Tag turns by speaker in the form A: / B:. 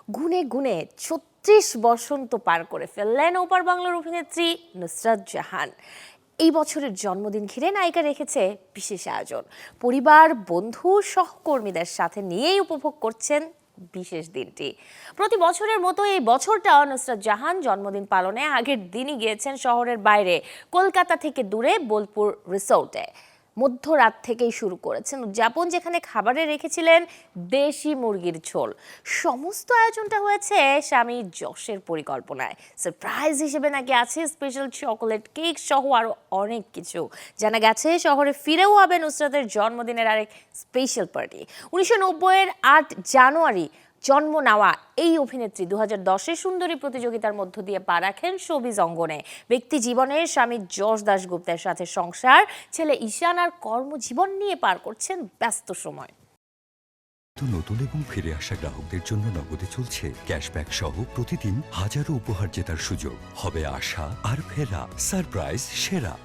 A: গুনে গুনে ৩৬ বসন্ত পার করে ফেললেন ওপার বাংলার অভিনেত্রী নুসরাত জাহান। এই বছরের জন্মদিন ঘিরে নায়িকা রেখেছে বিশেষ আয়োজন। পরিবার, বন্ধু, সহকর্মীদের সাথে নিয়েই উপভোগ করছেন বিশেষ দিনটি। প্রতি বছরের মতো এই বছরটাও নুসরাত জাহান জন্মদিন পালনে আগের দিনই গিয়েছেন শহরের বাইরে, কলকাতা থেকে দূরে বোলপুর রিসোর্টে। মধ্যরাত থেকেই শুরু করেছেন উদযাপন, যেখানে খাবারে রেখেছিলেন দেশি মুরগির ঝোল। সমস্ত আয়োজনটা হয়েছে স্বামী যশের পরিকল্পনায়। সারপ্রাইজ হিসেবে নাকি আছে স্পেশাল চকোলেট কেক সহ আরো অনেক কিছু। জানা গেছে শহরে ফিরেও হবে নুসরাতের জন্মদিনের আরেক স্পেশাল পার্টি। 1990-এর 8 জানুয়ারি জন্ম নেওয়া এই অভিনেত্রী 2010-এ সুন্দরী প্রতিযোগিতার মধ্য দিয়ে পা রাখেন শোবিজ অঙ্গনে। ব্যক্তি জীবনে স্বামী যশ দাশগুপ্তের সাথে সংসার, ছেলে ঈশান আর কর্মজীবন নিয়ে পার করছেন ব্যস্ত সময়।
B: নতুন এবং ফিরে আসা গ্রাহকদের জন্য নগদে চলছে ক্যাশব্যাক সহ প্রতিদিন হাজারো উপহার জেতার সুযোগ। হবে আশা আর ফেরা, সারপ্রাইজ সেরা।